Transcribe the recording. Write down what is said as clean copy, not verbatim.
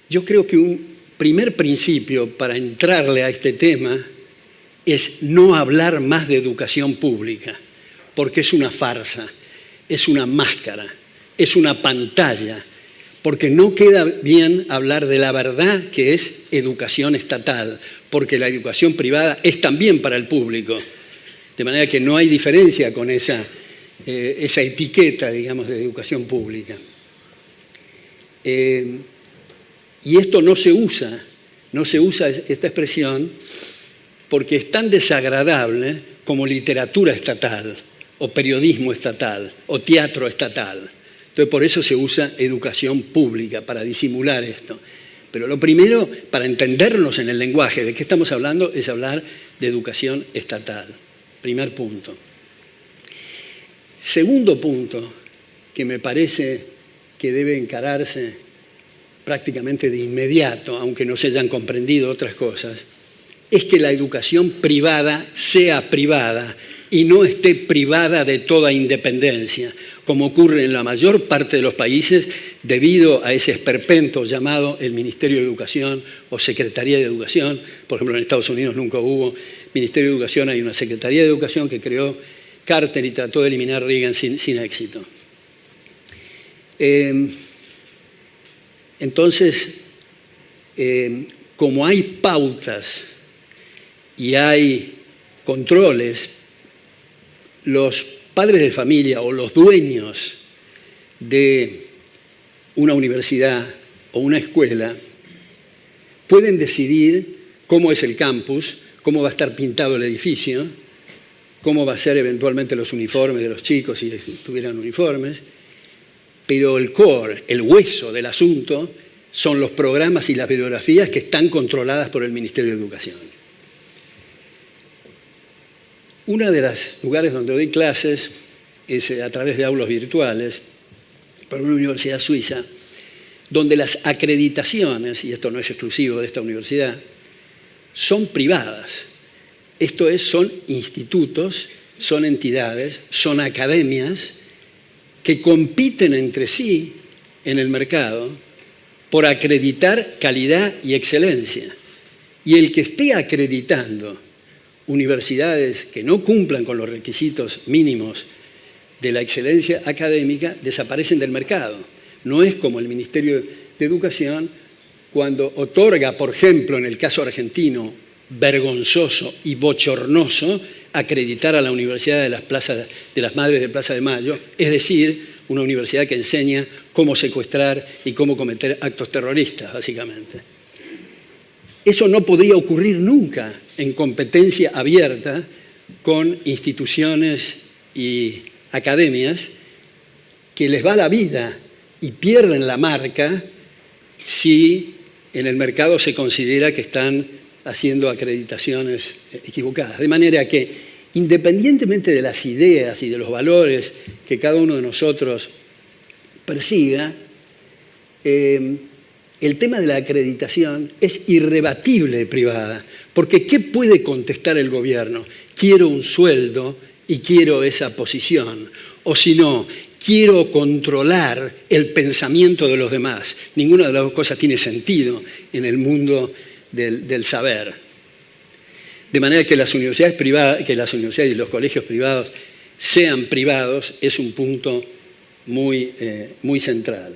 Yo creo que un primer principio para entrarle a este tema es no hablar más de educación pública, porque es una farsa, es una máscara, es una pantalla, porque no queda bien hablar de la verdad que es educación estatal, porque la educación privada es también para el público, de manera que no hay diferencia con esa etiqueta, digamos, de educación pública. Y esto no se usa esta expresión porque es tan desagradable como literatura estatal, o periodismo estatal, o teatro estatal. Entonces, por eso se usa educación pública, para disimular esto. Pero lo primero, para entendernos en el lenguaje de qué estamos hablando, es hablar de educación estatal. Primer punto. Segundo punto, que me parece que debe encararse prácticamente de inmediato, aunque no se hayan comprendido otras cosas, es que la educación privada sea privada y no esté privada de toda independencia, como ocurre en la mayor parte de los países debido a ese esperpento llamado el Ministerio de Educación o Secretaría de Educación. Por ejemplo, en Estados Unidos nunca hubo Ministerio de Educación, hay una Secretaría de Educación que creó Carter y trató de eliminar Reagan sin éxito. Entonces, como hay pautas y hay controles, los padres de familia o los dueños de una universidad o una escuela pueden decidir cómo es el campus, cómo va a estar pintado el edificio, cómo va a ser eventualmente los uniformes de los chicos si tuvieran uniformes, pero el core, el hueso del asunto, son los programas y las bibliografías que están controladas por el Ministerio de Educación. Uno de los lugares donde doy clases es a través de aulas virtuales para una universidad suiza, donde las acreditaciones, y esto no es exclusivo de esta universidad, son privadas. Esto es, son institutos, son entidades, son academias que compiten entre sí en el mercado por acreditar calidad y excelencia. Y el que esté acreditando universidades que no cumplan con los requisitos mínimos de la excelencia académica desaparecen del mercado. No es como el Ministerio de Educación cuando otorga, por ejemplo, en el caso argentino, vergonzoso y bochornoso, acreditar a la Universidad de las Madres de Plaza de Mayo, es decir, una universidad que enseña cómo secuestrar y cómo cometer actos terroristas, básicamente. Eso no podría ocurrir nunca en competencia abierta con instituciones y academias que les va la vida y pierden la marca si en el mercado se considera que están haciendo acreditaciones equivocadas. De manera que, independientemente de las ideas y de los valores que cada uno de nosotros persiga, el tema de la acreditación es irrebatible privada, porque ¿qué puede contestar el gobierno? Quiero un sueldo y quiero esa posición, o si no, quiero controlar el pensamiento de los demás. Ninguna de las dos cosas tiene sentido en el mundo del saber. De manera que las universidades privadas, que las universidades y los colegios privados sean privados es un punto muy central.